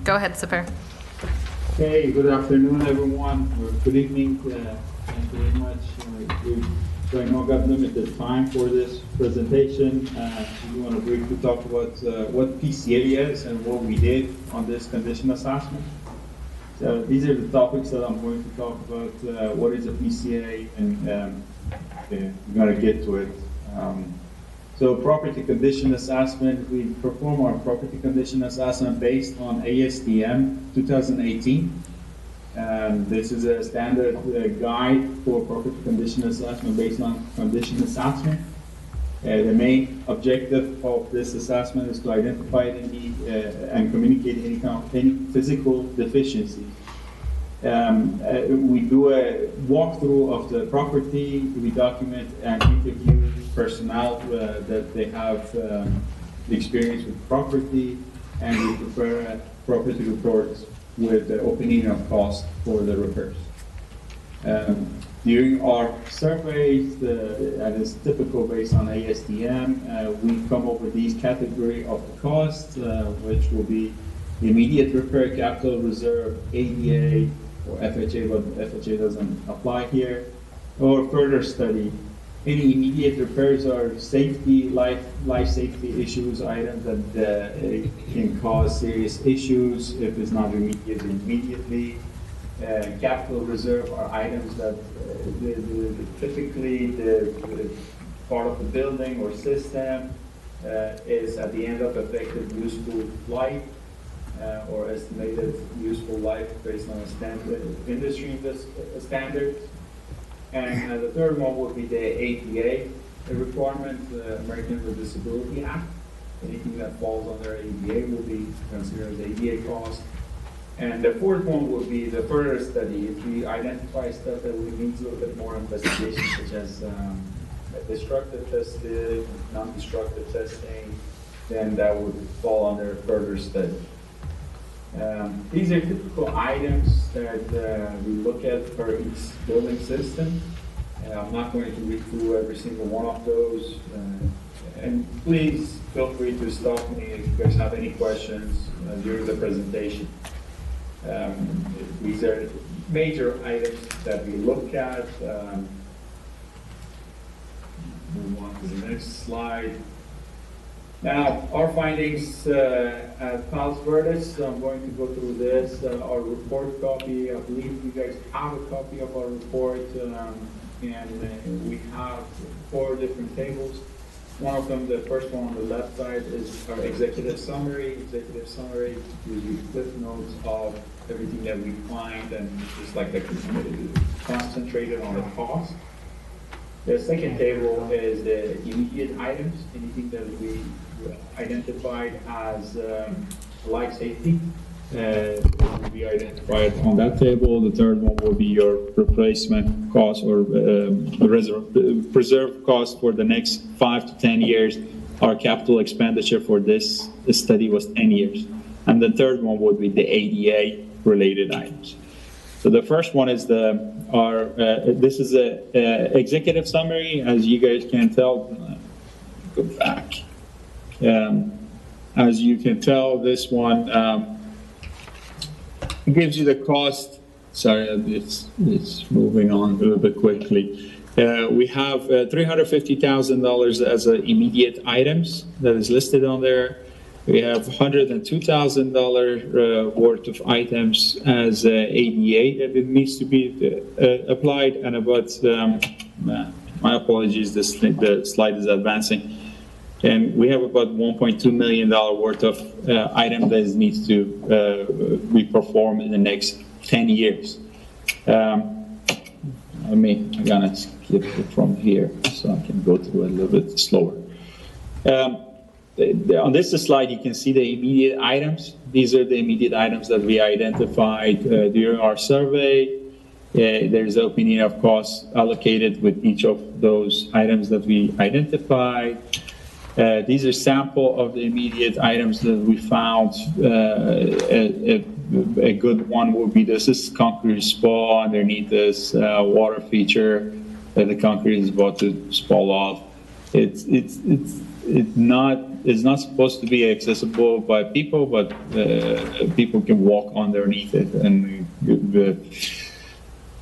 Go ahead, Sapir. Hey, good afternoon, everyone, or good evening. Thank you very much. So I know I've got limited time for this presentation. We want to briefly talk about what PCA is and what we did on this condition assessment. So these are the topics that I'm going to talk about. What is a PCA, and we're going to get to it. So property condition assessment, we perform our property condition assessment based on ASTM 2018. This is a standard guide for property condition assessment based on condition assessment. The main objective of this assessment is to identify any and communicate any physical deficiencies. We do a walkthrough of the property. We document and interview personnel that they have experience with property, and we prepare property reports with the opinion of cost for the repairs. During our surveys, and it's typical based on ASTM, we come up with these category of the costs, which will be immediate repair, capital reserve, ADA, or FHA, but FHA doesn't apply here, or further study. Any immediate repairs are safety, life safety issues, items that can cause serious issues if it's not remediated immediately. Capital reserve are items that typically the part of the building or system is at the end of effective useful life or estimated useful life based on a standard industry standards. And the third one would be the ADA requirement, the Americans with Disability Act. Anything that falls under ADA will be considered as ADA cost. And the fourth one would be the further study. If we identify stuff that we need a little bit more investigation, such as destructive testing, non-destructive testing, then that would fall under further study. These are typical items that we look at for each building system. I'm not going to read through every single one of those. And please feel free to stop me if you guys have any questions during the presentation. These are major items that we look at. Move on to the next slide. Now, our findings at Palos Verdes, I'm going to go through this. Our report copy, I believe you guys have a copy of our report, and we have 4 different tables. One of them, the first one on the left side, is our executive summary. Executive summary gives you cliff notes of everything that we find, and just like concentrated on the cost. The second table is the immediate items, anything that we identified as life safety will be identified on that table. The third one will be your replacement cost or preserve cost for the next 5 to 10 years. Our capital expenditure for this study was 10 years. And the third one would be the ADA related items. So the first one is this is a executive summary. As you guys can tell, go back. As you can tell, this one gives you the cost. Sorry, it's moving on a little bit quickly. We have $350,000 as immediate items that is listed on there. We have $102,000 worth of items as ADA that it needs to be applied, and about, my apologies, the slide is advancing. And we have about $1.2 million worth of item that needs to be performed in the next 10 years. I'm gonna skip it from here so I can go through it a little bit slower. On this slide, you can see the immediate items. These are the immediate items that we identified during our survey. There's an opinion of cost allocated with each of those items that we identified. These are sample of the immediate items that we found. A good one would be this is concrete spa underneath this water feature that the concrete is about to fall off. It's not is not supposed to be accessible by people, but people can walk underneath it. And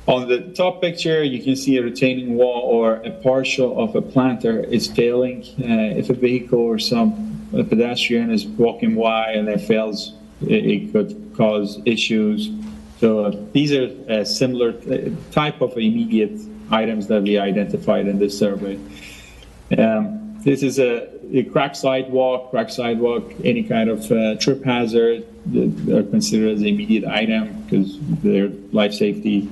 on the top picture, you can see a retaining wall or a partial of a planter is failing. If a vehicle or a pedestrian is walking by and it fails, it could cause issues. So these are similar type of immediate items that we identified in this survey. This is a cracked sidewalk, any kind of trip hazard are considered as an immediate item because they're life safety.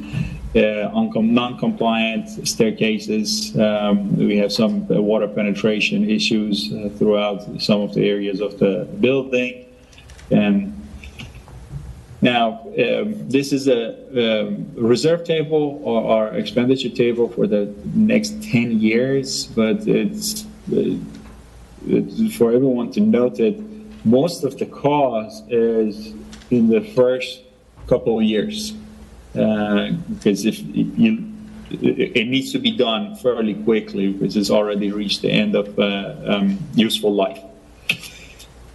Non-compliant staircases. We have some water penetration issues throughout some of the areas of the building. Now, this is a reserve table or expenditure table for the next 10 years, but it's for everyone to note that most of the cost is in the first couple of years. Because it needs to be done fairly quickly because it's already reached the end of useful life.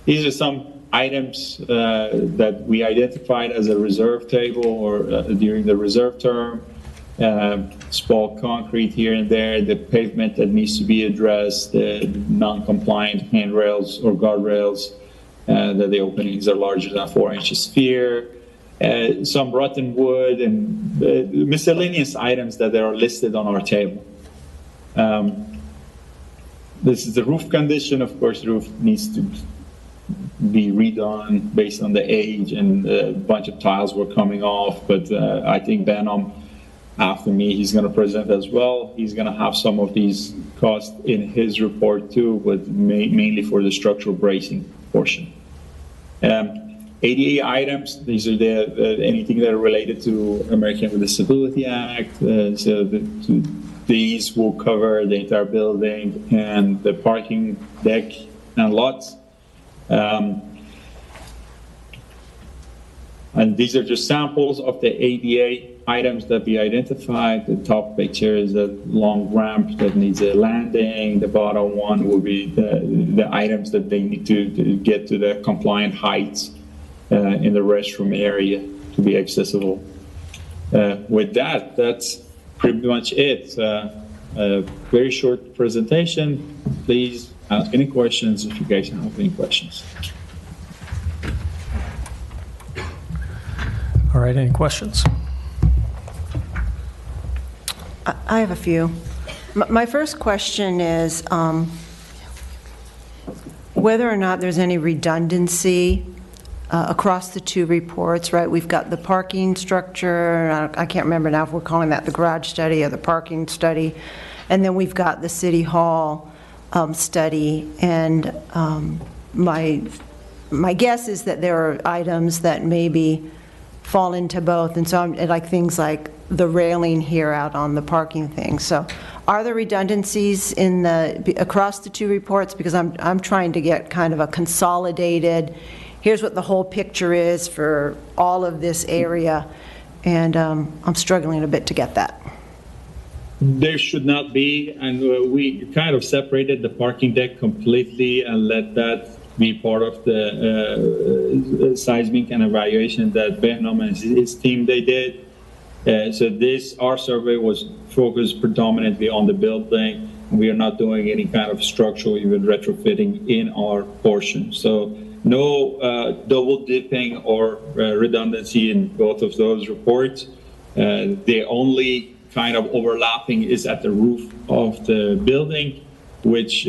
These are some items that we identified as a reserve table or during the reserve term. Small concrete here and there, the pavement that needs to be addressed, the non-compliant handrails or guardrails, that the openings are larger than 4-inch sphere. Some rotten wood and miscellaneous items that are listed on our table. This is the roof condition. Of course, the roof needs to be redone based on the age, and a bunch of tiles were coming off. But I think Behnam, after me, he's going to present as well. He's going to have some of these costs in his report too, but mainly for the structural bracing portion. ADA items, these are anything that are related to American with Disability Act. These will cover the entire building and the parking deck and lots. And these are just samples of the ADA items that we identified. The top picture is a long ramp that needs a landing. The bottom one will be the items that they need to get to the compliant heights in the restroom area to be accessible. With that, that's pretty much it. A very short presentation. Please ask any questions if you guys have any questions. All right, any questions? I have a few. My first question is whether or not there's any redundancy across the two reports, right? We've got the parking structure, I can't remember now if we're calling that the garage study or the parking study, and then we've got the City Hall study, and my guess is that there are items that maybe fall into both, and so like things like the railing here out on the parking thing. So are there redundancies in across the two reports? Because I'm trying to get kind of a consolidated, here's what the whole picture is for all of this area, and I'm struggling a bit to get that. There should not be, and we kind of separated the parking deck completely and let that be part of the seismic and evaluation that Behnam and his team they did. So our survey was focused predominantly on the building. We are not doing any kind of structural, even retrofitting in our portion. So no double dipping or redundancy in both of those reports. The only kind of overlapping is at the roof of the building, which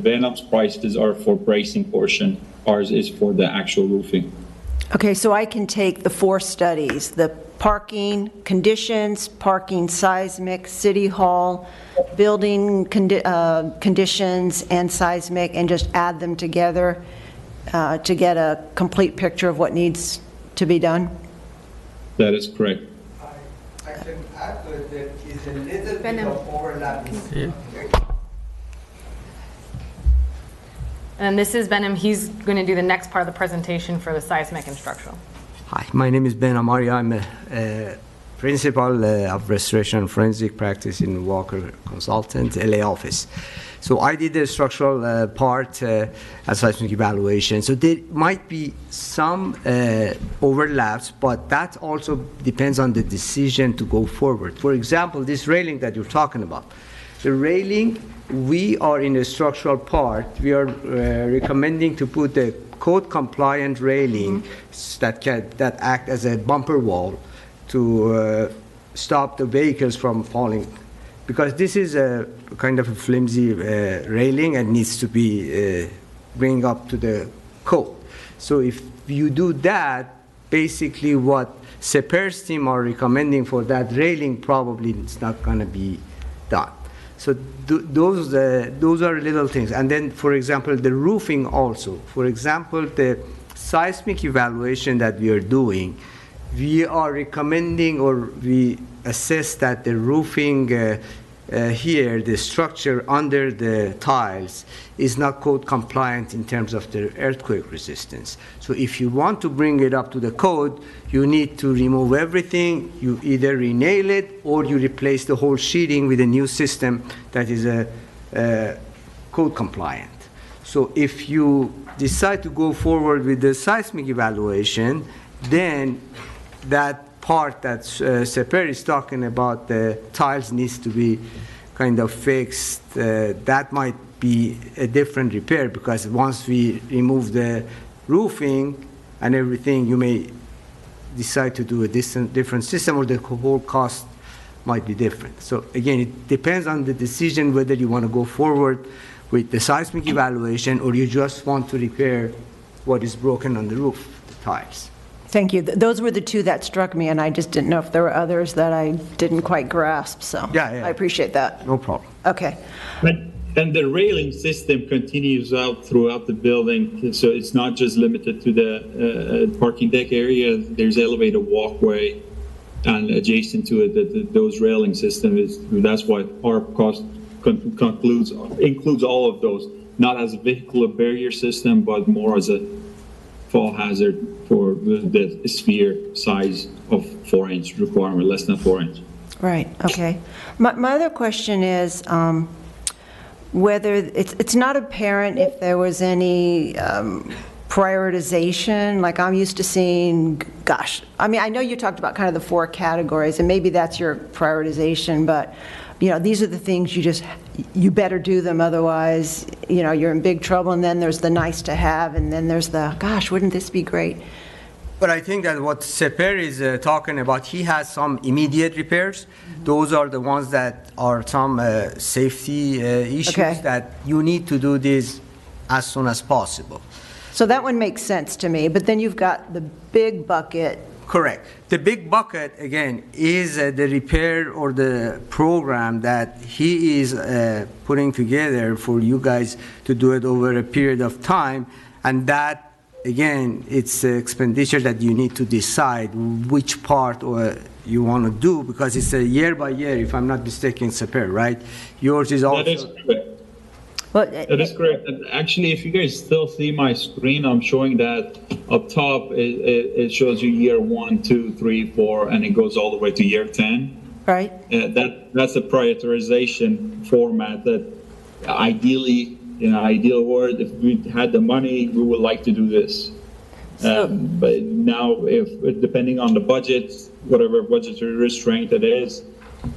Behnam's prices are for bracing portion. Ours is for the actual roofing. Okay, so I can take the 4 studies, the parking conditions, parking seismic, City Hall, building conditions, and seismic, and just add them together to get a complete picture of what needs to be done? That is correct. I can add to it that is a little bit of overlap. And this is Behnam. He's going to do the next part of the presentation for the seismic and structural. Hi, my name is Behnam Arya. I'm a principal of restoration and forensic practice in Walker Consultant, LA office. So I did the structural part as seismic evaluation. So there might be some overlaps, but that also depends on the decision to go forward. For example, this railing that you're talking about, the railing, we are in the structural part, we are recommending to put the code compliant railing that act as a bumper wall to stop the vehicles from falling, because this is a kind of a flimsy railing and needs to be bring up to the code. So if you do that, basically what Seper's team are recommending for that railing probably it's not going to be done. So those are little things. And then, for example, the roofing also. For example, the seismic evaluation that we are doing, we are recommending or we assess that the roofing here, the structure under the tiles, is not code compliant in terms of the earthquake resistance. So if you want to bring it up to the code, you need to remove everything. You either re-nail it or you replace the whole sheeting with a new system that is code compliant. So if you decide to go forward with the seismic evaluation, then that part that Seper is talking about, the tiles needs to be kind of fixed. That might be a different repair, because once we remove the roofing and everything, you may decide to do a different system, or the whole cost might be different. So again, it depends on the decision whether you want to go forward with the seismic evaluation or you just want to repair what is broken on the roof, the tiles. Thank you. Those were the two that struck me, and I just didn't know if there were others that I didn't quite grasp, so Yeah. I appreciate that. No problem. Okay. And the railing system continues out throughout the building, so it's not just limited to the parking deck area. There's elevated walkway, and adjacent to it, those railing system is. That's why our cost includes all of those, not as a vehicular barrier system, but more as a fall hazard for the sphere size of 4-inch requirement, less than 4 inch. Right, okay. My other question is whether it's not apparent if there was any prioritization. Like, I'm used to seeing, gosh, I mean, I know you talked about kind of the 4 categories, and maybe that's your prioritization, but you know, these are the things you better do them, otherwise, you know, you're in big trouble. And then there's the nice to have, and then there's the, gosh, wouldn't this be great? But I think that what Seper is talking about, he has some immediate repairs. Those are the ones that are some safety issues that you need to do this as soon as possible. So that one makes sense to me, but then you've got the big bucket. Correct. The big bucket, again, is the repair or the program that he is putting together for you guys to do it over a period of time. And that, again, it's an expenditure that you need to decide which part you want to do, because it's a year by year, if I'm not mistaken, Seper, right? Yours is also... That is correct. Well, That is correct. And actually, if you guys still see my screen, I'm showing that up top, it shows you year 1, 2, 3, 4, and it goes all the way to year 10. right? That's a prioritization format that ideally, in an ideal world, if we had the money, we would like to do this. But now, if depending on the budget, whatever budgetary restraint it is,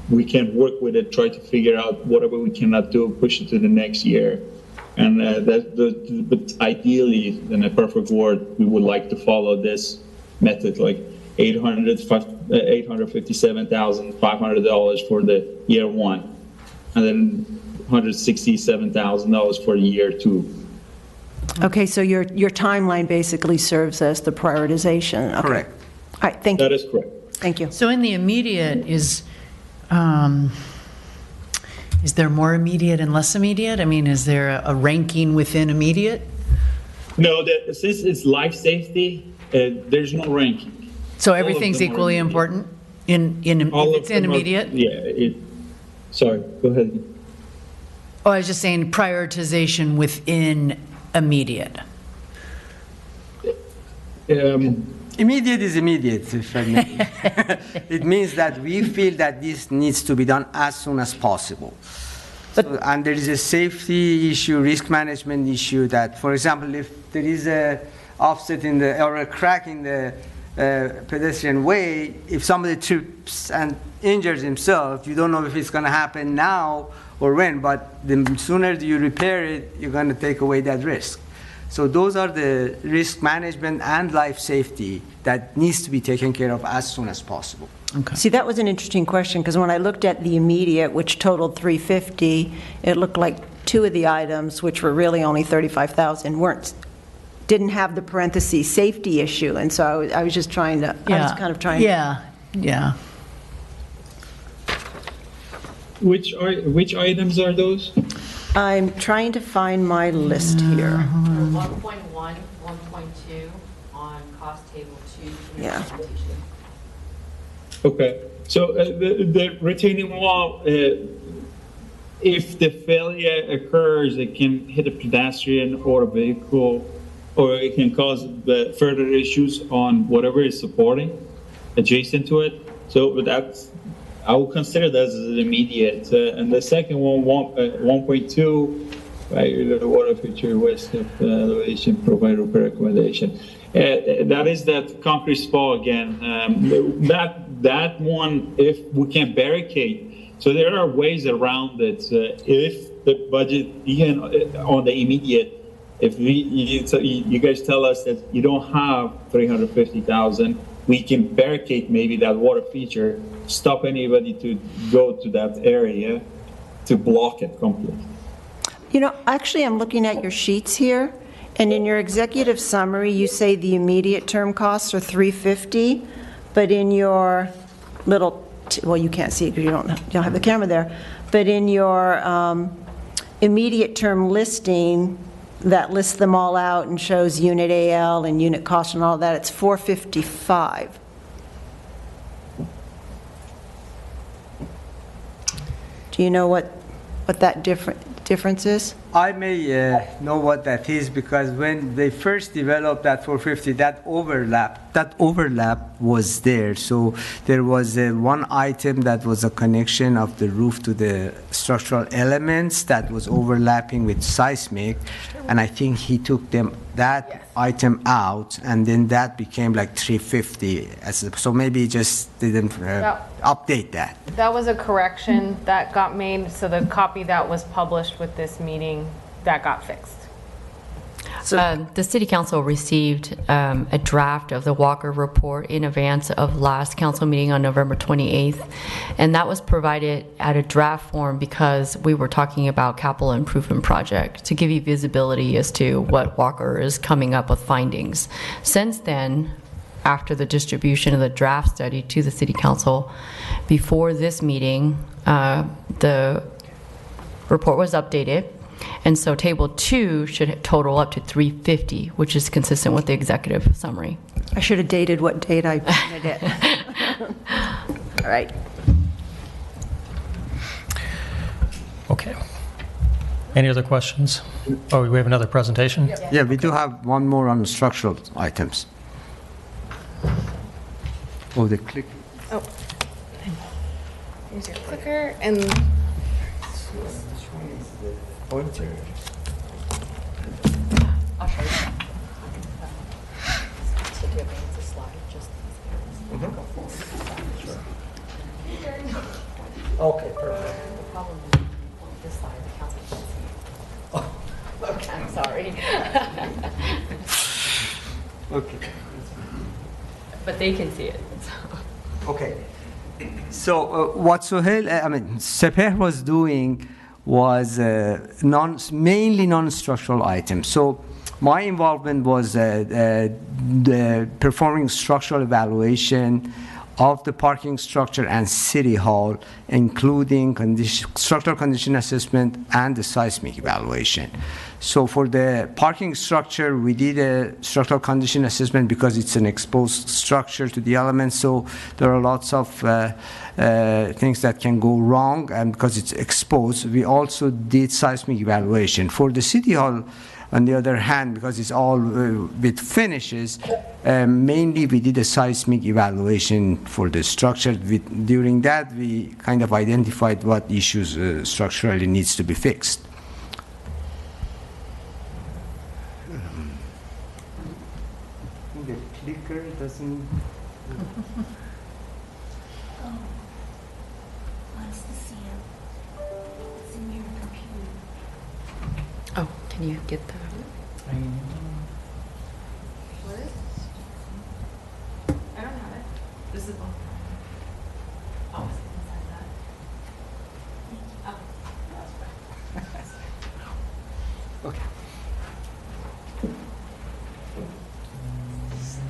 we can work with it, try to figure out whatever we cannot do, push it to the next year. And but ideally, in a perfect world, we would like to follow this method, like $857,500 for the year 1, and then $167,000 for year 2. Okay, so your timeline basically serves as the prioritization. Okay. Correct. All right, thank That you. is correct. Thank you. So in the immediate, is there more immediate and less immediate? I mean, is there a ranking within immediate? No, since it's life safety, there's no ranking. So All of everything's them are equally immediate. important if it's in immediate? Sorry, go ahead. Oh, I was just saying prioritization within immediate. Immediate is immediate, if I may. It means that we feel that this needs to be done as soon as possible. And there is a safety issue, risk management issue that, for example, if there is a offset in the, or a crack in the pedestrian way, if somebody trips and injures himself, you don't know if it's going to happen now or when, but the sooner you repair it, you're going to take away that risk. So those are the risk management and life safety that needs to be taken care of as soon as possible. See, that was an interesting question, because when I looked at the immediate, which totaled 350, it looked like two of the items, which were really only 35,000, didn't have the parentheses safety issue, and so I was just trying to, I was kind of trying. Yeah. Which items are those? I'm trying to find my list here. 1.1, 1.2 on cost table 2. Yeah. Okay, so the retaining wall, if the failure occurs, it can hit a pedestrian or a vehicle, or it can cause the further issues on whatever is supporting adjacent to it. So that's, I will consider that as an immediate. And the second one, 1.2, right, the water feature west of elevation, provide repair recommendation. That is that concrete spall again. That one, if we can barricade, so there are ways around it. If the budget, even on the immediate, if you guys tell us that you don't have 350,000, we can barricade maybe that water feature, stop anybody to go to that area to block it completely. You know, actually, I'm looking at your sheets here, and in your executive summary, you say the immediate term costs are 350, but in your little, well, you can't see it because you don't have the camera there, but in your immediate term listing that lists them all out and shows unit AL and unit cost and all that, it's 455. Do you know what that difference is? I may know what that is, because when they first developed that 450, that overlap was there. So there was one item that was a connection of the roof to the structural elements that was overlapping with seismic, and I think he took that item out, and then that became like 350. So maybe he just didn't update that. That was a correction that got made, so the copy that was published with this meeting, that got fixed. The City Council received a draft of the Walker report in advance of last council meeting on November 28th, and that was provided at a draft form because we were talking about capital improvement project to give you visibility as to what Walker is coming up with findings. Since then, after the distribution of the draft study to the City Council, before this meeting, the report was updated. And so table 2 should total up to 350, which is consistent with the executive summary. I should have dated what date I printed it. All right. Okay. Any other questions? Oh, we have another presentation? Yeah, we do have one more on structural items. Oh, the click. Oh. Here's your clicker, and Pointer. I'll show you. So do you advance the slide? Just Okay, perfect. the problem is on this side, the council can't see it. Oh, okay. I'm sorry. Okay. But they can see it. Okay. So what Seper was doing was mainly non-structural items. So my involvement was the performing structural evaluation of the parking structure and City Hall, including structural condition assessment and the seismic evaluation. So for the parking structure, we did a structural condition assessment because it's an exposed structure to the elements, so there are lots of things that can go wrong, and because it's exposed, we also did seismic evaluation. For the City Hall On the other hand, because it's all with finishes, mainly we did a seismic evaluation for the structure. During that, we kind of identified what issues structurally needs to be fixed. The clicker doesn't... Wants to see it. It's in your computer. Oh, can you get that? What is? I don't have it. This is one. Oh, it's inside that. Oh. Okay.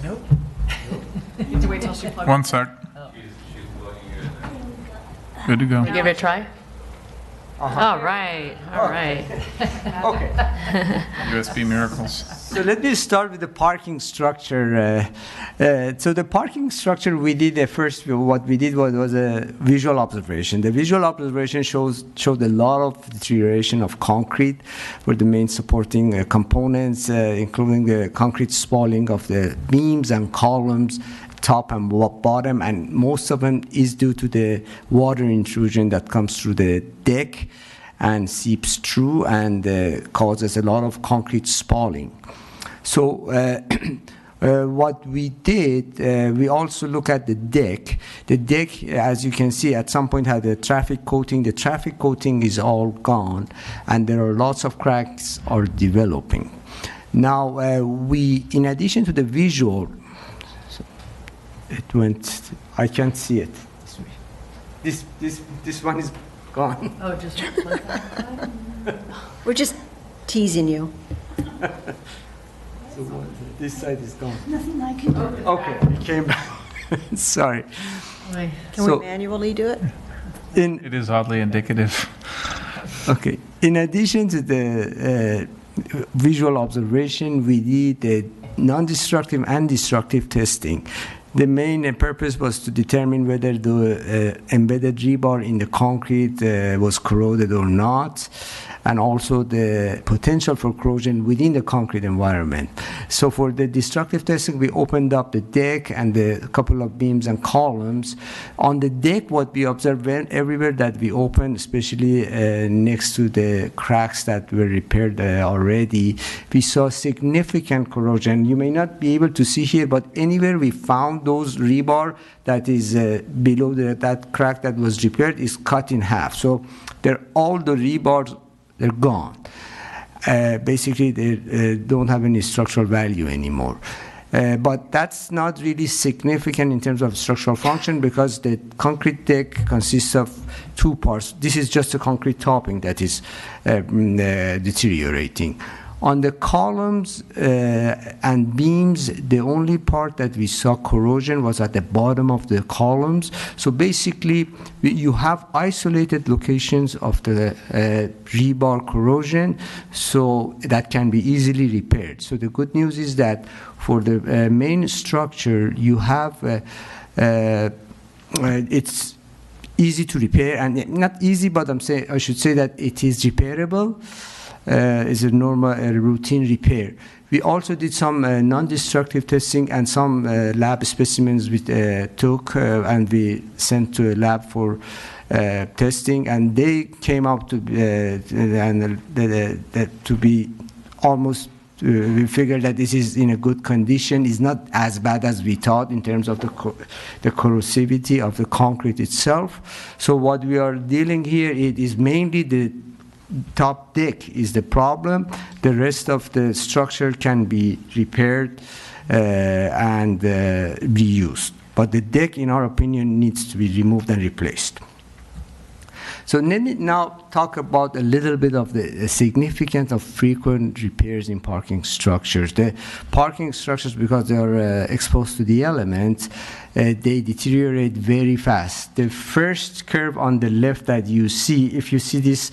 Nope. You have to wait till she plugs. One sec. Good to go. Give it a try? All right, all right. Okay. USB miracles. So let me start with the parking structure. So the parking structure, we did first, what we did was a visual observation. The visual observation showed a lot of deterioration of concrete for the main supporting components, including the concrete spalling of the beams and columns, top and bottom, and most of them is due to the water intrusion that comes through the deck and seeps through and causes a lot of concrete spalling. So what we did, we also look at the deck. The deck, as you can see, at some point had a traffic coating. The traffic coating is all gone, and there are lots of cracks are developing. Now, in addition to the visual, it went, I can't see it this way. This one is gone. Oh, just We're just teasing you. So this side is gone. Nothing I can do. Okay, it came back. Sorry. Can So- we manually do it? It is oddly indicative. Okay. In addition to the visual observation, we did non-destructive and destructive testing. The main purpose was to determine whether the embedded rebar in the concrete was corroded or not, and also the potential for corrosion within the concrete environment. So for the destructive testing, we opened up the deck and a couple of beams and columns. On the deck, what we observed everywhere that we opened, especially next to the cracks that were repaired already, we saw significant corrosion. You may not be able to see here, but anywhere we found those rebar that is below that crack that was repaired is cut in half. So all the rebars, they're gone. Basically, they don't have any structural value anymore. But that's not really significant in terms of structural function because the concrete deck consists of two parts. This is just a concrete topping that is deteriorating. On the columns and beams, the only part that we saw corrosion was at the bottom of the columns. So basically, you have isolated locations of the rebar corrosion, so that can be easily repaired. So the good news is that for the main structure, you have, it's easy to repair, and not easy, but I should say that it is repairable. Is a normal routine repair. We also did some non-destructive testing and some lab specimens we took and we sent to a lab for testing, and they came out to be almost. We figured that this is in a good condition. It's not as bad as we thought in terms of the corrosivity of the concrete itself. So what we are dealing here, it is mainly the top deck is the problem. The rest of the structure can be repaired and reused. But the deck, in our opinion, needs to be removed and replaced. So let me now talk about a little bit of the significance of frequent repairs in parking structures. The parking structures, because they are exposed to the elements, they deteriorate very fast. The first curve on the left that you see, if you see this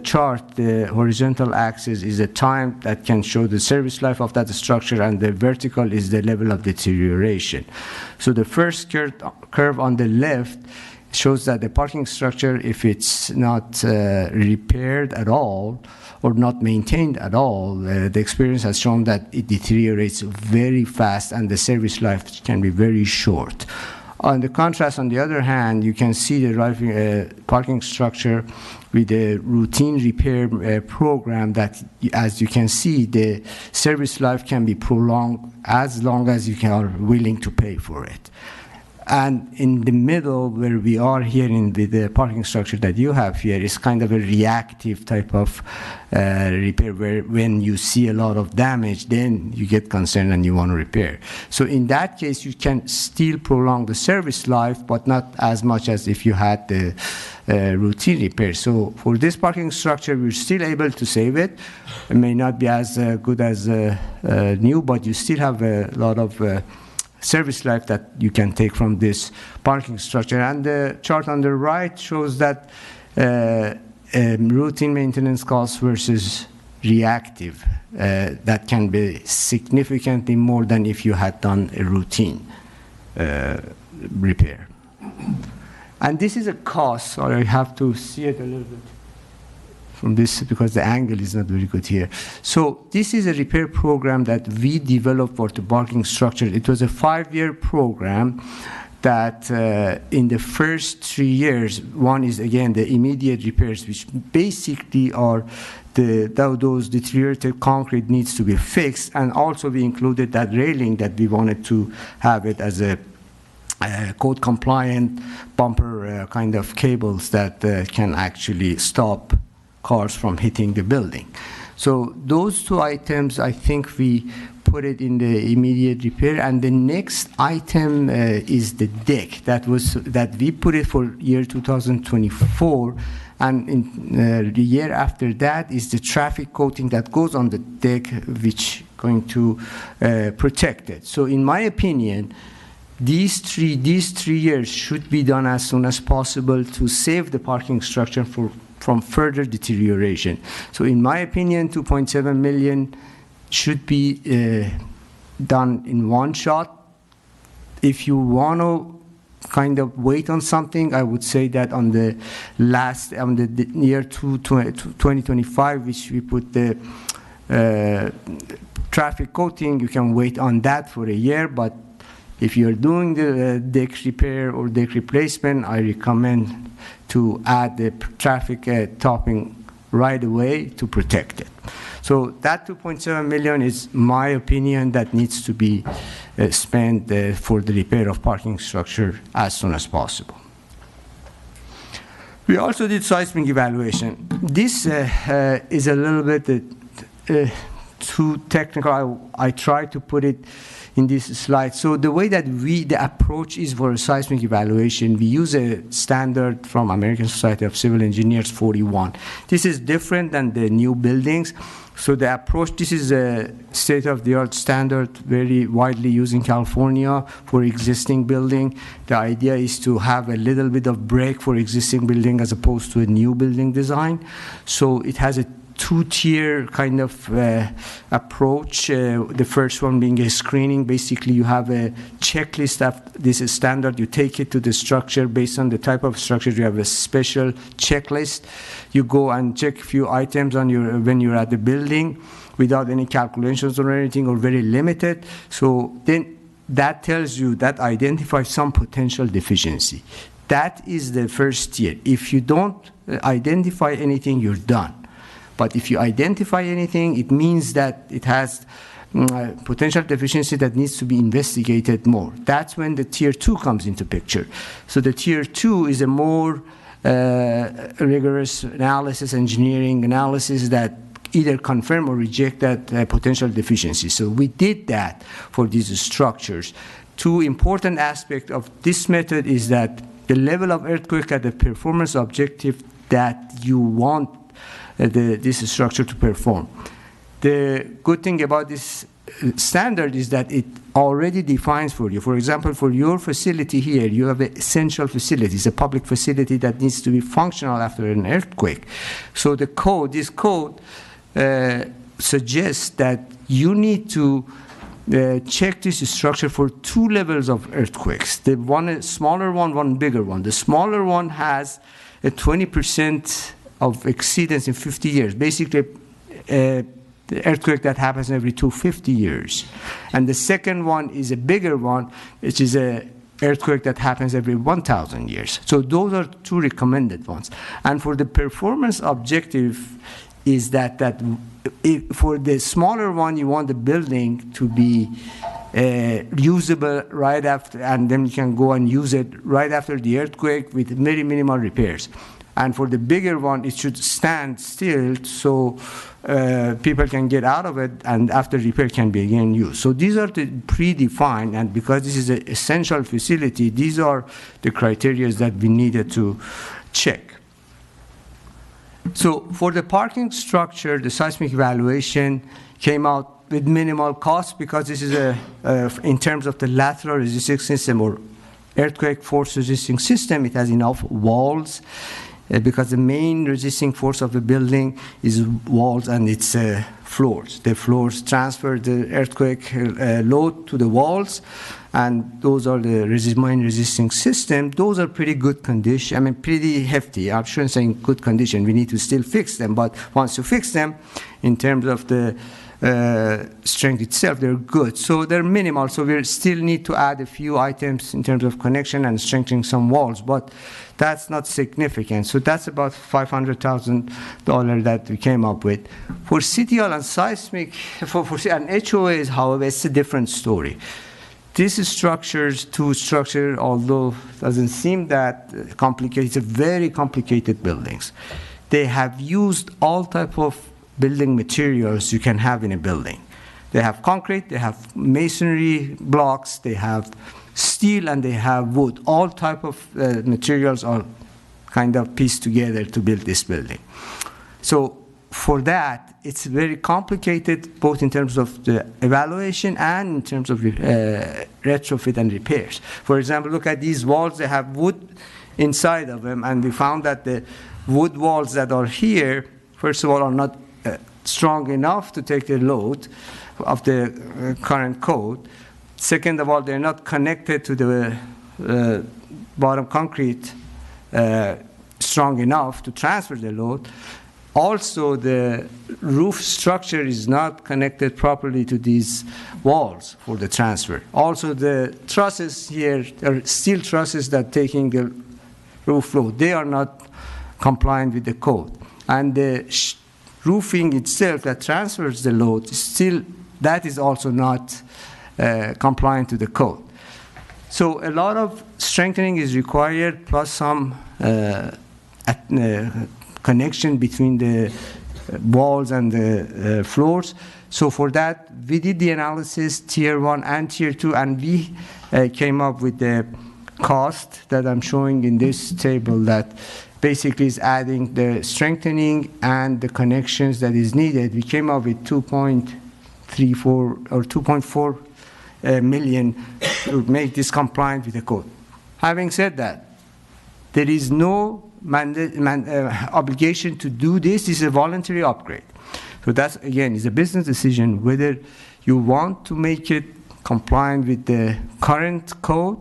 chart, the horizontal axis is the time that can show the service life of that structure, and the vertical is the level of deterioration. So the first curve on the left shows that the parking structure, if it's not repaired at all or not maintained at all, the experience has shown that it deteriorates very fast and the service life can be very short. On the contrast, on the other hand, you can see the parking structure with a routine repair program that, as you can see, the service life can be prolonged as long as you are willing to pay for it. And in the middle, where we are here in the parking structure that you have here, is kind of a reactive type of repair, where when you see a lot of damage, then you get concerned and you want to repair. So in that case, you can still prolong the service life, but not as much as if you had the routine repair. So for this parking structure, we're still able to save it. It may not be as good as new, but you still have a lot of service life that you can take from this parking structure. And the chart on the right shows that routine maintenance costs versus reactive. That can be significantly more than if you had done a routine repair. And this is a cost, or I have to see it a little bit from this because the angle is not very good here. So this is a repair program that we developed for the parking structure. It was a 5-year program that in the first 3 years, one is again the immediate repairs, which basically are those deteriorated concrete needs to be fixed, and also we included that railing that we wanted to have it as a code compliant bumper kind of cables that can actually stop cars from hitting the building. So those two items, I think we put it in the immediate repair. And the next item is the deck that we put it for year 2024. And in the year after that is the traffic coating that goes on the deck, which going to protect it. So in my opinion, these three years should be done as soon as possible to save the parking structure from further deterioration. So in my opinion, 2.7 million should be done in one shot. If you want to kind of wait on something, I would say that on the year 2025, which we put the traffic coating, you can wait on that for a year. But if you're doing the deck repair or deck replacement, I recommend to add the traffic topping right away to protect it. So that 2.7 million is my opinion that needs to be spent for the repair of parking structure as soon as possible. We also did seismic evaluation. This is a little bit too technical. I tried to put it in this slide. So the way that the approach is for a seismic evaluation, we use a standard from American Society of Civil Engineers 41. This is different than the new buildings. So the approach, this is a state-of-the-art standard, very widely used in California for existing building. The idea is to have a little bit of break for existing building as opposed to a new building design. So it has a two-tier kind of approach. The first one being a screening. Basically, you have a checklist of this is standard. You take it to the structure based on the type of structure. You have a special checklist. You go and check a few items on when you're at the building without any calculations or anything, or very limited. So then that tells you, that identifies some potential deficiency. That is the first tier. If you don't identify anything, you're done. But if you identify anything, it means that it has potential deficiency that needs to be investigated more. That's when the tier 2 comes into picture. So the tier 2 is a more rigorous analysis, engineering analysis that either confirm or reject that potential deficiency. So we did that for these structures. Two important aspects of this method is that the level of earthquake at the performance objective that you want this structure to perform. The good thing about this standard is that it already defines for you. For example, for your facility here, you have an essential facility. It's a public facility that needs to be functional after an earthquake. So the code, this code suggests that you need to check this structure for 2 levels of earthquakes. The one smaller one bigger one. The smaller one has a 20% of exceedance in 50 years. Basically, the earthquake that happens every 250 years. And the second one is a bigger one, which is a earthquake that happens every 1,000 years. So those are 2 recommended ones. And for the performance objective is that for the smaller one, you want the building to be usable right after, and then you can go and use it right after the earthquake with very minimal repairs. And for the bigger one, it should stand still so people can get out of it, and after repair can be again used. So these are the predefined, and because this is an essential facility, these are the criteria that we needed to check. So for the parking structure, the seismic evaluation came out with minimal cost because this is in terms of the lateral resisting system or earthquake force resisting system, it has enough walls because the main resisting force of the building is walls and its floors. The floors transfer the earthquake load to the walls, and those are the main resisting system. Those are pretty good condition. I mean, pretty hefty. I shouldn't say in good condition. We need to still fix them, but once you fix them, in terms of the strength itself, they're good. So they're minimal, so we still need to add a few items in terms of connection and strengthening some walls, but that's not significant. So that's about $500,000 that we came up with. For CTL and seismic, for and HOAs, however, it's a different story. These structures, although doesn't seem that complicated, it's very complicated buildings. They have used all type of building materials you can have in a building. They have concrete, they have masonry blocks, they have steel, and they have wood. All type of materials are kind of pieced together to build this building. So for that, it's very complicated, both in terms of the evaluation and in terms of retrofit and repairs. For example, look at these walls, they have wood inside of them, and we found that the wood walls that are here, first of all, are not strong enough to take the load of the current code. Second of all, they're not connected to the bottom concrete strong enough to transfer the load. Also, the roof structure is not connected properly to these walls for the transfer. Also, the trusses here are steel trusses that are taking the roof load. They are not compliant with the code. And the roofing itself that transfers the load, still, that is also not compliant to the code. So a lot of strengthening is required, plus some connection between the walls and the floors. So for that, we did the analysis, tier 1 and tier 2, and we came up with the cost that I'm showing in this table that basically is adding the strengthening and the connections that is needed. We came up with 2.34 or 2.4 million to make this compliant with the code. Having said that, there is no obligation to do this. This is a voluntary upgrade. So that's, again, is a business decision whether you want to make it compliant with the current code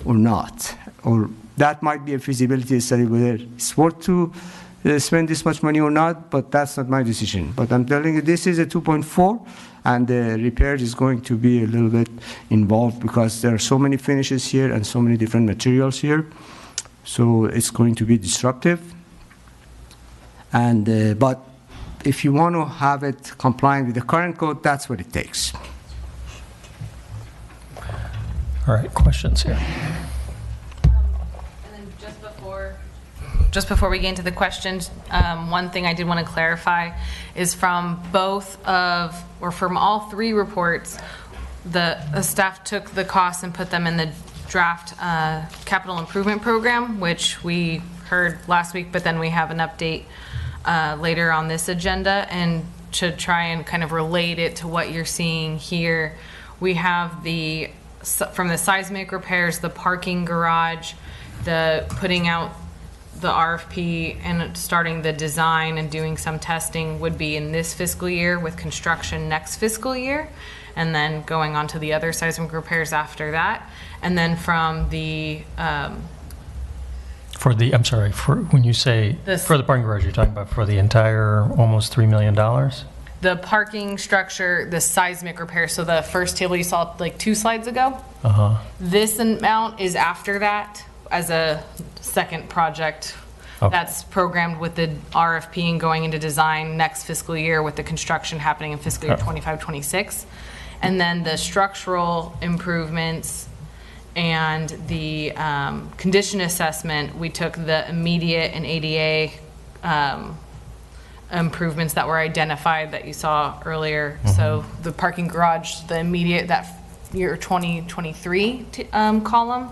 or not. Or that might be a feasibility study whether it's worth to spend this much money or not, but that's not my decision. But I'm telling you, this is a 2.4, and the repair is going to be a little bit involved because there are so many finishes here and so many different materials here. So it's going to be disruptive. And but if you want to have it compliant with the current code, that's what it takes. All right, questions here? And then just before we get into the questions, one thing I did want to clarify is from from all 3 reports, the staff took the costs and put them in the draft capital improvement program, which we heard last week, but then we have an update later on this agenda, and to try and kind of relate it to what you're seeing here, we have from the seismic repairs, the parking garage, the putting out the RFP and starting the design and doing some testing would be in this fiscal year, with construction next fiscal year. and then going on to the other seismic repairs after that. And then from the, I'm sorry, for when you say, for the parking garage, you're talking about for the entire almost $3 million? the parking structure, the seismic repair, so the first table you saw like 2 slides ago, this amount is after that as a second project. Okay. That's programmed with the RFP and going into design next fiscal year with the construction happening in fiscal year 25, 26. And then the structural improvements and the condition assessment, we took the immediate and ADA improvements that were identified that you saw earlier. So the parking garage, the immediate, that year 2023 column.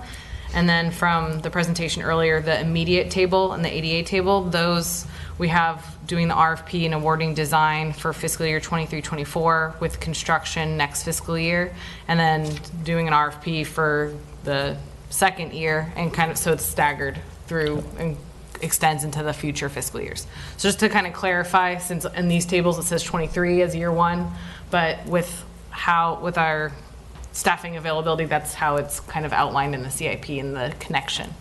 And then from the presentation earlier, the immediate table and the ADA table, those we have doing the RFP and awarding design for fiscal year 23-24 with construction next fiscal year, and then doing an RFP for the second year, and kind of so it's staggered through and extends into the future fiscal years. So just to kind of clarify, since in these tables it says 23 as year 1, but with our staffing availability, that's how it's kind of outlined in the CIP and the connection.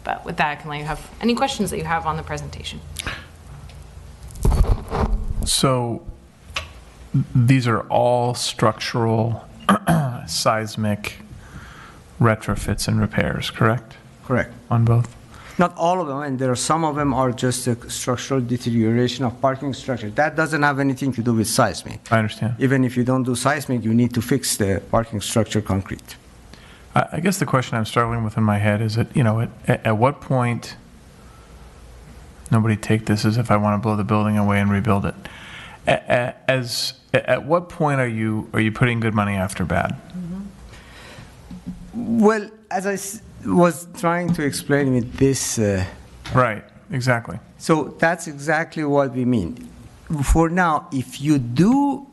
But with that, I can let you have any questions that you have on the presentation. So these are all structural seismic retrofits and repairs, correct? Correct. On both? Not all of them, and there are some of them are just a structural deterioration of parking structure. That doesn't have anything to do with seismic. I understand. Even if you don't do seismic, you need to fix the parking structure concrete. I guess the question I'm struggling with in my head is that, at what point, nobody take this as if I want to blow the building away and rebuild it. At what point are you putting good money after bad? Well, as I was trying to explain with this. Right, exactly. So that's exactly what we mean. For now, if you do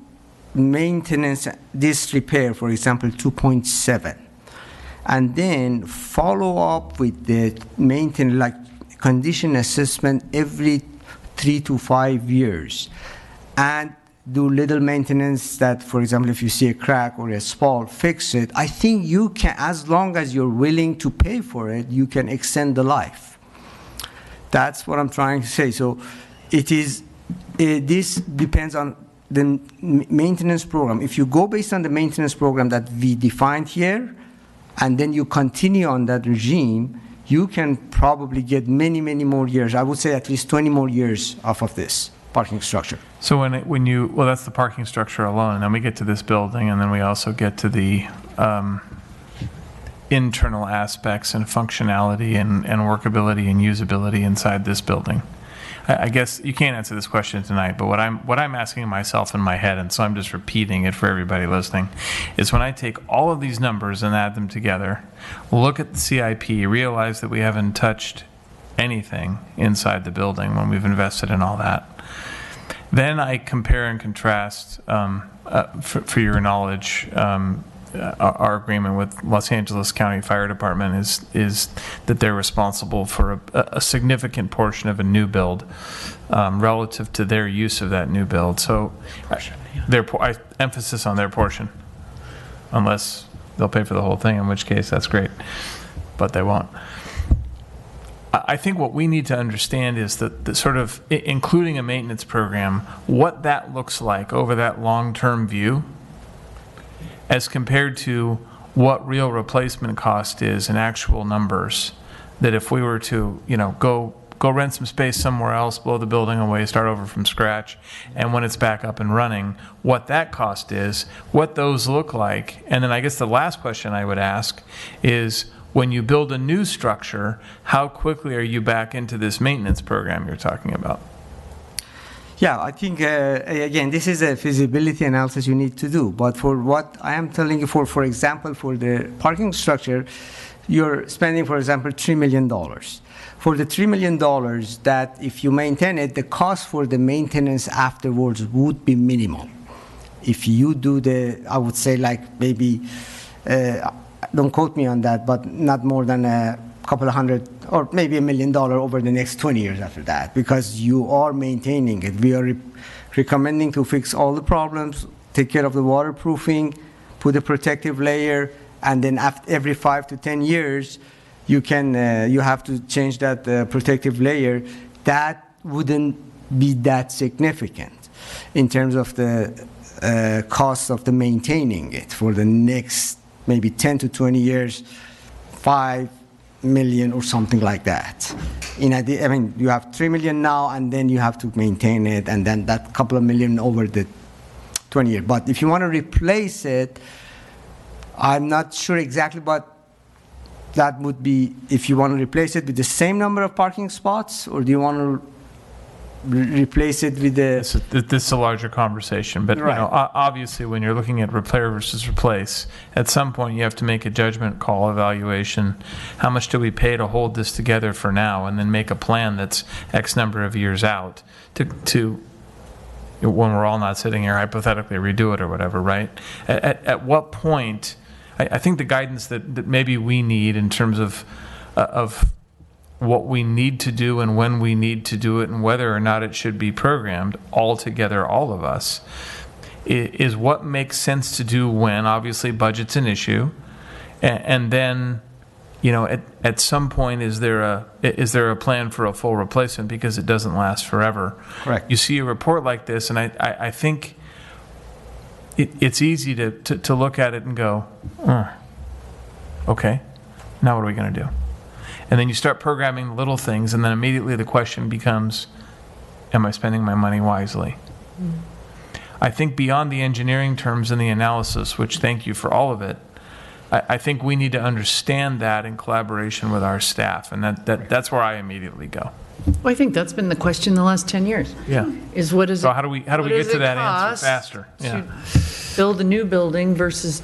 maintenance, this repair, for example, 2.7, and then follow up with the maintenance, like condition assessment every 3 to 5 years, and do little maintenance that, for example, if you see a crack or a spall, fix it. I think you can, as long as you're willing to pay for it, you can extend the life. That's what I'm trying to say. So it is, this depends on the maintenance program. If you go based on the maintenance program that we defined here, and then you continue on that regime, you can probably get many, many more years. I would say at least 20 more years off of this parking structure. So well, that's the parking structure alone, and then we get to this building, and then we also get to the internal aspects and functionality and workability and usability inside this building. I guess you can't answer this question tonight, but what I'm asking myself in my head, and so I'm just repeating it for everybody listening, is when I take all of these numbers and add them together, look at the CIP, realize that we haven't touched anything inside the building when we've invested in all that. Then I compare and contrast, for your knowledge, our agreement with Los Angeles County Fire Department is that they're responsible for a significant portion of a new build relative to their use of that new build. So emphasis on their portion, unless they'll pay for the whole thing, in which case that's great, but they won't. I think what we need to understand is that the sort of, including a maintenance program, what that looks like over that long-term view as compared to what real replacement cost is in actual numbers, that if we were to, go rent some space somewhere else, blow the building away, start over from scratch, and when it's back up and running, what that cost is, what those look like. And then I guess the last question I would ask is, when you build a new structure, how quickly are you back into this maintenance program you're talking about? Yeah, I think, again, this is a feasibility analysis you need to do. But for what I am telling you, for example, for the parking structure, you're spending, for example, $3 million. For the $3 million, that if you maintain it, the cost for the maintenance afterwards would be minimal. If you do I would say like maybe, don't quote me on that, but not more than a couple of hundred or maybe $1 million over the next 20 years after that, because you are maintaining it. We are recommending to fix all the problems, take care of the waterproofing, put a protective layer, and then every 5 to 10 years, you have to change that protective layer. That wouldn't be that significant in terms of the cost of the maintaining it for the next maybe 10 to 20 years, 5 million or something like that. I mean, you have 3 million now, and then you have to maintain it, and then that couple of million over the 20 years. But if you want to replace it, I'm not sure exactly, but that would be if you want to replace it with the same number of parking spots, or do you want to replace it with the... This is a larger conversation, but Right. Obviously when you're looking at repair versus replace, at some point you have to make a judgment call evaluation. How much do we pay to hold this together for now, and then make a plan that's X number of years out to when we're all not sitting here hypothetically redo it or whatever, right? At what point, I think the guidance that maybe we need in terms of what we need to do and when we need to do it and whether or not it should be programmed all together, all of us, is what makes sense to do when obviously budget's an issue, and then, you know, at some point is there a plan for a full replacement, because it doesn't last forever. Correct. You see a report like this, and I think it's easy to look at it and go, okay, now what are we going to do? And then you start programming the little things, and then immediately the question becomes, am I spending my money wisely? I think beyond the engineering terms and the analysis, which thank you for all of it, I think we need to understand that in collaboration with our staff, and that's where I immediately go. Well, I think that's been the question the last 10 years. Yeah. Is what is So it? how do we what get does to it that answer cost faster? Yeah. to build a new building versus,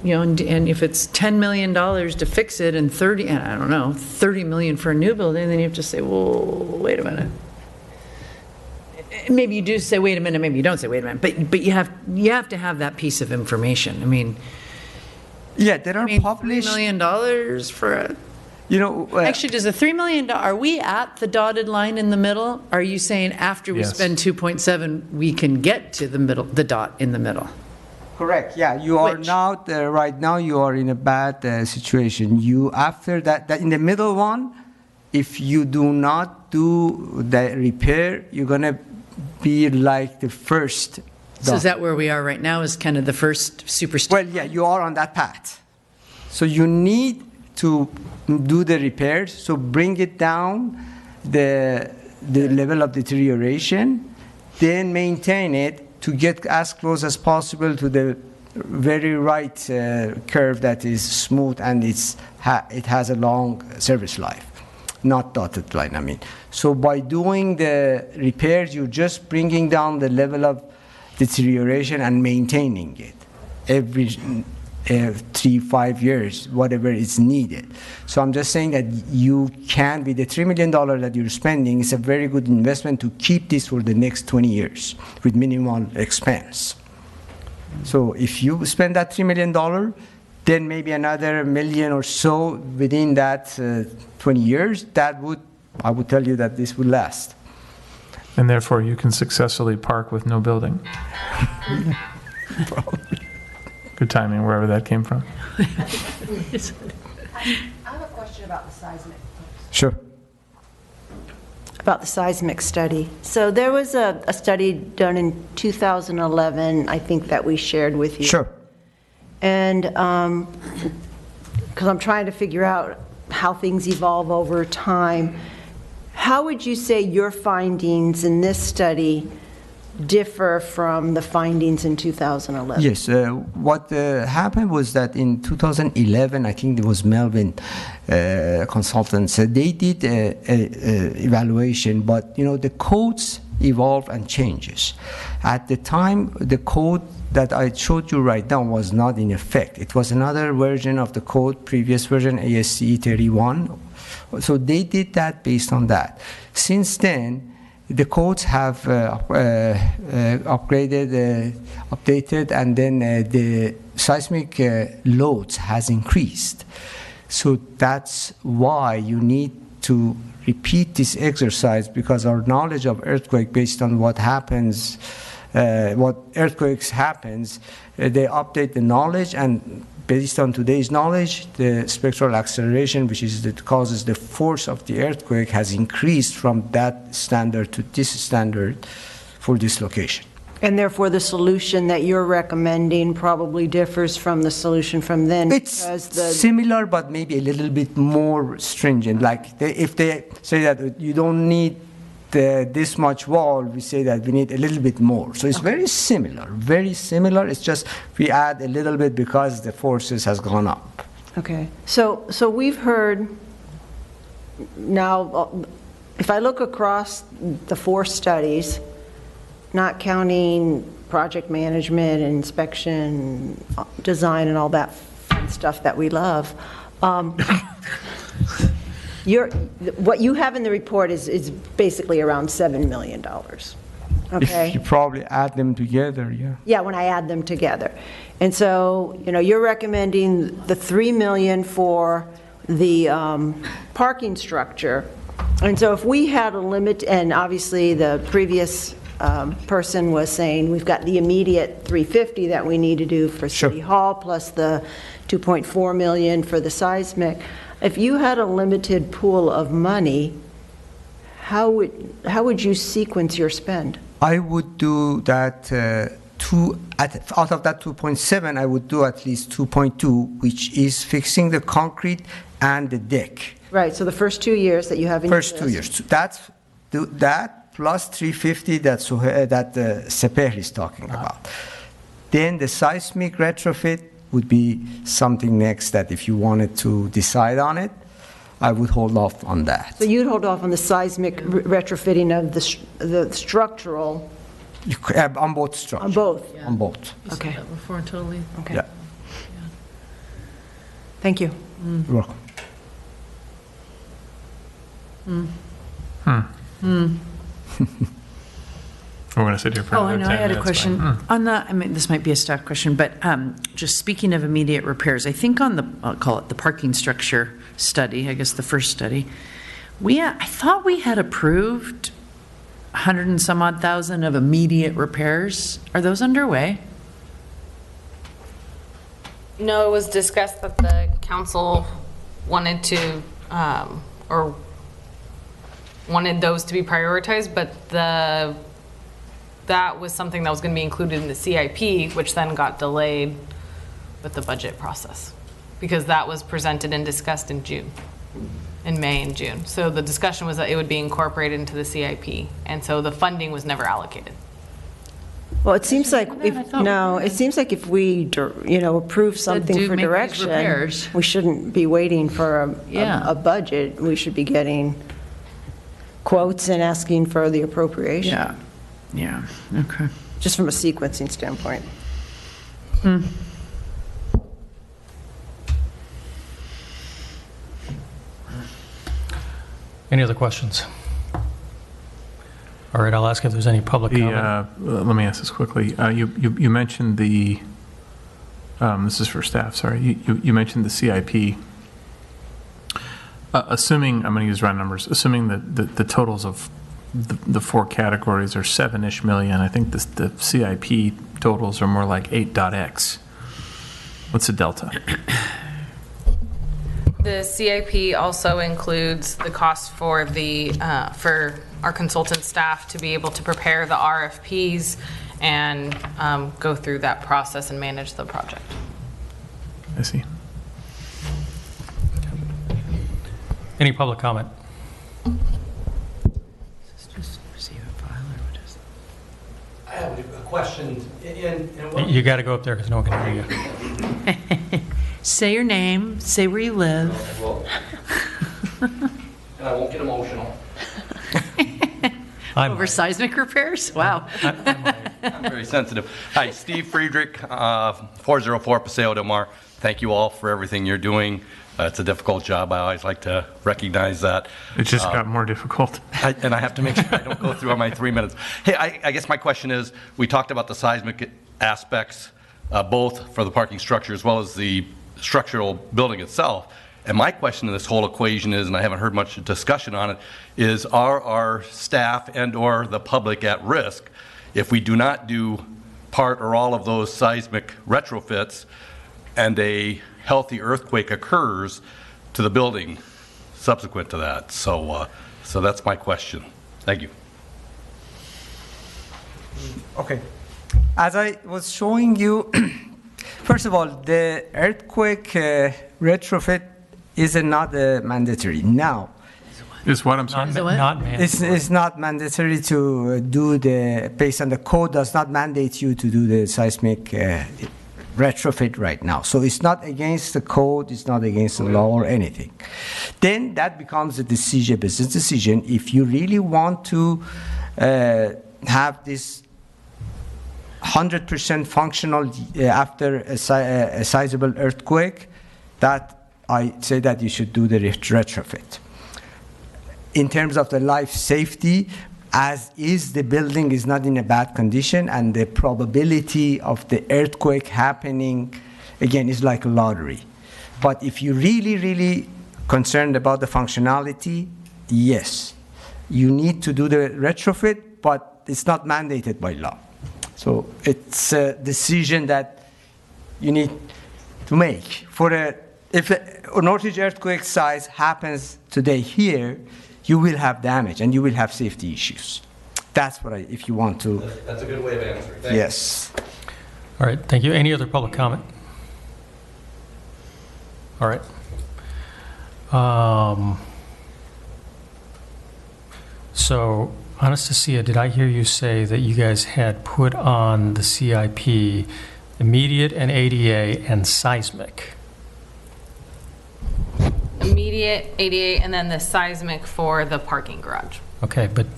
you know, and if it's $10 million to fix it and 30 million for a new building, then you have to say, well, wait a minute. Maybe you do say, wait a minute, maybe you don't say, wait a minute, but you have to have that piece of information. I mean, Yeah, there are $3 published... million for a... You know, Actually, does the $3 million, are we at the dotted line in the middle? Are you saying after we Yes. spend 2.7, we can get to the middle, the dot in the middle? correct. Yeah, you are Which- now right now you are in a bad situation. You after that in the middle one, if you do not do the repair, you're gonna be like the first. So is dot. that where we are right now, is kind of the first superstar? Well, yeah, you are on that path. So you need to do the repairs, so bring it down the level of deterioration, then maintain it to get as close as possible to the very right curve that is smooth and it has a long service life, not dotted line, I mean. So by doing the repairs, you're just bringing down the level of deterioration and maintaining it every 3-5 years, whatever is needed. So I'm just saying that you can, with the $3 million that you're spending, it's a very good investment to keep this for the next 20 years with minimal expense. So if you spend that $3 million, then maybe another million or so within that 20 years, I would tell you that this would last. And therefore you can successfully park with no building. Good timing, wherever that came from. I have a question about the seismic. Sure. About the seismic study. So there was a study done in 2011, I think, that we shared with you. Sure. And, because I'm trying to figure out how things evolve over time, how would you say your findings in this study differ from the findings in 2011? Yes, what happened was that in 2011, I think it was Melvin Consultants, they did a evaluation, but you know, the codes evolve and changes. At the time, the code that I showed you right now was not in effect. It was another version of the code, previous version, ASCE 31. So they did that based on that. Since then, the codes have updated, and then the seismic loads has increased. So that's why you need to repeat this exercise, because our knowledge of earthquake based on what happens what earthquakes happens, they update the knowledge, and based on today's knowledge, the spectral acceleration, which is that causes the force of the earthquake, has increased from that standard to this standard for this location. And therefore, the solution that you're recommending probably differs from the solution from then? It's because the similar, but maybe a little bit more stringent. Like if they say that you don't need this much wall, we say that we need a little bit more. So it's very similar, very similar. It's just we add a little bit because the forces has gone up. Okay, so we've heard now, if I look across the 4 studies, not counting project management and inspection, design, and all that fun stuff that we love, what you have in the report is basically around $7 million, okay? If you probably add them together, yeah. Yeah, when I add them together. And so, you're recommending the $3 million for the parking structure. And so if we had a limit, and obviously the previous person was saying we've got the immediate $350 that we need to do for City Hall, plus the $2.4 million for the seismic. If you had a limited pool of money, how would you sequence your spend? I would do that out of that 2.7, I would do at least 2.2, which is fixing the concrete and the deck. Right, so the first 2 years that you have in your First 2 years. That plus 350 that Seper is talking about. Then the seismic retrofit would be something next that if you wanted to decide on it, I would hold off on that. So you'd hold off on the seismic retrofitting of the structural? On both structures. On both? On both. Okay. Before totally. Okay. Yeah. Thank you. You're welcome. We're going to sit here for Oh, I another know, 10 I had a minutes, question but- on the, I mean, this might be a staff question, but just speaking of immediate repairs, I think on the, I'll call it the parking structure study, I guess the first study, I thought we had approved 100 and some odd thousand of immediate repairs. Are those underway? No, it was discussed that the council wanted to, or wanted those to be prioritized, but that was something that was going to be included in the CIP, which then got delayed with the budget process, because that was presented and discussed in May and June. So the discussion was that it would be incorporated into the CIP, and so the funding was never allocated. Well, it seems like, it seems like if we, approve something do for make these direction, repairs. we shouldn't be waiting for Yeah. a budget. We should be getting quotes and asking for the appropriation. Yeah, okay. Just from a sequencing standpoint. Any other questions? All right, I'll ask if there's any public comment. Let me ask this quickly. You mentioned the, this is for staff, sorry. You mentioned the CIP. Assuming, I'm going to use round numbers, assuming that the totals of the 4 categories are 7-ish million, I think the CIP totals are more like 8.x. What's the delta? The CIP also includes the cost for for our consultant staff to be able to prepare the RFPs and go through that process and manage the project. I see. Any public comment? I have a question. You got to go up there because no one can hear you. Say your name, say where you live. And I won't get emotional. Over seismic repairs? Wow. I'm very sensitive. Hi, Steve Friedrich, 404 Paseo Del Mar. Thank you all for everything you're doing. It's a difficult job. I always like to recognize that. It just got more difficult. And I have to make sure I don't go through on my 3 minutes. Hey, I guess my question is, we talked about the seismic aspects, both for the parking structure as well as the structural building itself. And my question in this whole equation is, and I haven't heard much discussion on it, is are our staff and or the public at risk if we do not do part or all of those seismic retrofits and a healthy earthquake occurs to the building subsequent to that. So that's my question. Thank you. Okay. As I was showing you, first of all, the earthquake retrofit is not mandatory. Now, Is what, I'm sorry? Not mandatory. it's not mandatory to do based on the code, does not mandate you to do the seismic retrofit right now. So it's not against the code, it's not against the law or anything. Then that becomes a decision, business decision. If you really want to have this 100% functional after a sizable earthquake, that I say that you should do the retrofit. In terms of the life safety, as is, the building is not in a bad condition, and the probability of the earthquake happening, again, is like a lottery. But if you're really, really concerned about the functionality, yes, you need to do the retrofit, but it's not mandated by law. So it's a decision that you need to make. If a Northridge earthquake size happens today here, you will have damage and you will have safety issues. That's what if you want to. That's a good way of answering. Thank Yes. All right, thank you. Any other public comment? All right. So, Anastasia, did I hear you say that you guys had put on the CIP immediate and ADA and seismic? Immediate, ADA, and then the seismic for the parking garage. Okay, but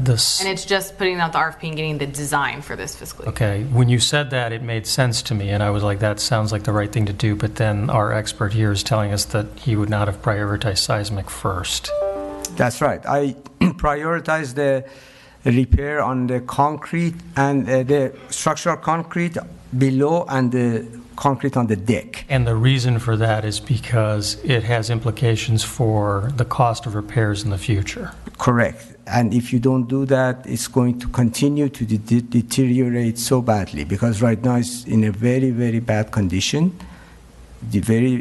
this. And it's just putting out the RFP and getting the design for this fiscal year. Okay, when you said that, it made sense to me, and I was like, that sounds like the right thing to do, but then our expert here is telling us that he would not have prioritized seismic first. That's right. I prioritize the repair on the concrete and the structural concrete below and the concrete on the deck. And the reason for that is because it has implications for the cost of repairs in the future. Correct. And if you don't do that, it's going to continue to deteriorate so badly, because right now it's in a very, very bad condition, very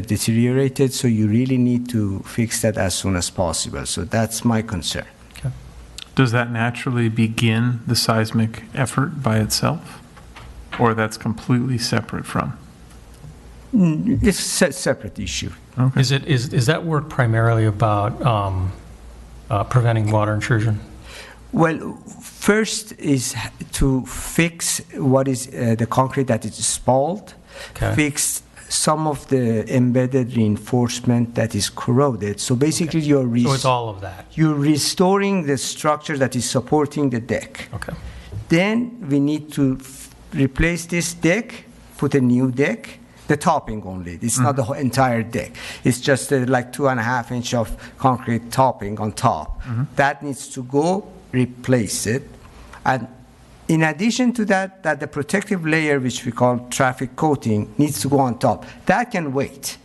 deteriorated, so you really need to fix that as soon as possible. So that's my concern. Okay. Does that naturally begin the seismic effort by itself? Or that's completely separate from? It's a separate issue. Okay. Is that work primarily about preventing water intrusion? Well, first is to fix what is the concrete that is spalled, Okay. fix some of the embedded reinforcement that is corroded. So basically, So it's all of that. you're restoring the structure that is supporting the deck. Okay. Then we need to replace this deck, put a new deck, the topping only. It's not the whole entire deck. It's just like 2.5 inch of concrete topping on top. That needs to go, replace it. And in addition to that, the protective layer, which we call traffic coating, needs to go on top. That can wait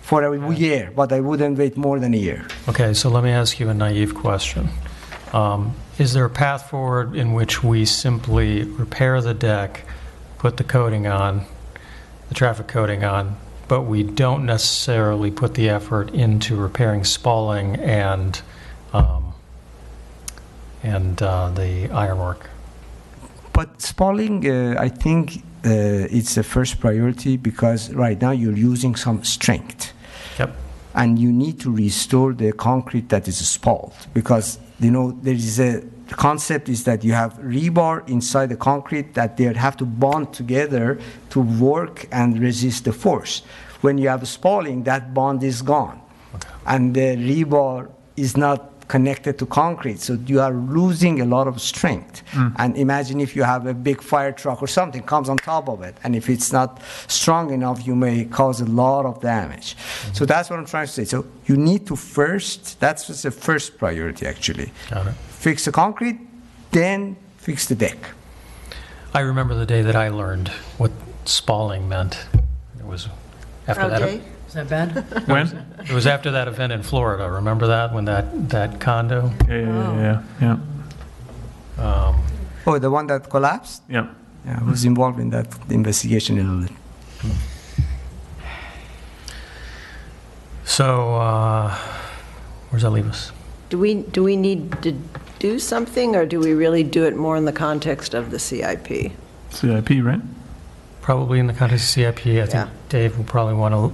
for a year, but I wouldn't wait more than a year. Okay, so let me ask you a naive question. Is there a path forward in which we simply repair the deck, put the coating on, the traffic coating on, but we don't necessarily put the effort into repairing spalling and the ironwork? But spalling, I think it's the first priority, because right now you're using some strength. Yep. And you need to restore the concrete that is spalled, because there is the concept is that you have rebar inside the concrete that they have to bond together to work and resist the force. When you have spalling, that bond is gone. Okay. And the rebar is not connected to concrete, so you are losing a lot of strength. And imagine if you have a big fire truck or something comes on top of it, and if it's not strong enough, you may cause a lot of damage. So that's what I'm trying to say. So you need to that's the first priority actually. Got it. Fix the concrete, then fix the deck. I remember the day that I learned what spalling meant. It was after that. Is that bad? When? It was after that event in Florida. Remember that, when that condo? Yeah. Oh, the one that collapsed? Yep. Yeah, I was involved in that investigation a little bit. So, where's that leave us? Do we need to do something, or do we really do it more in the context of the CIP? CIP, right? Probably in the context of CIP, I Yeah. think Dave will probably want to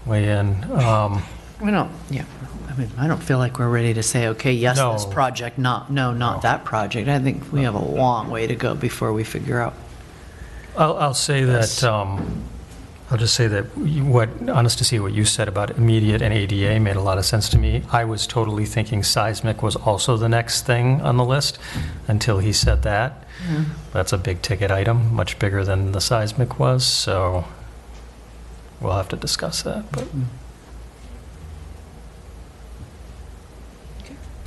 weigh in. We don't, yeah, I mean, I don't feel like we're ready to say, okay, yes, this No. project, not that project. I think we have a long way to go before we figure out. I'll say that, I'll just say that Anastasia, what you said about immediate and ADA made a lot of sense to me. I was totally thinking seismic was also the next thing on the list until he said that. That's a big ticket item, much bigger than the seismic was, so we'll have to discuss that, but.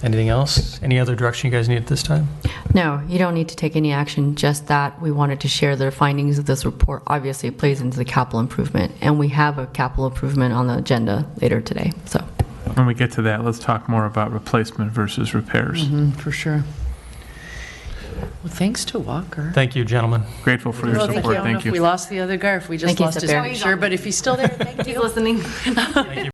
Anything else? Any other direction you guys need at this time? No, you don't need to take any action, just that we wanted to share the findings of this report. Obviously, it plays into the capital improvement, and we have a capital improvement on the agenda later today, so. When we get to that, let's talk more about replacement versus repairs. For sure. Well, thanks to Walker. Thank you, gentlemen. Grateful for your Well, support. I don't know Thank if you. we lost the other guy, or if we just Thank you, lost his Sapir. picture, but if he's still there, thank you. He's listening. Thank you.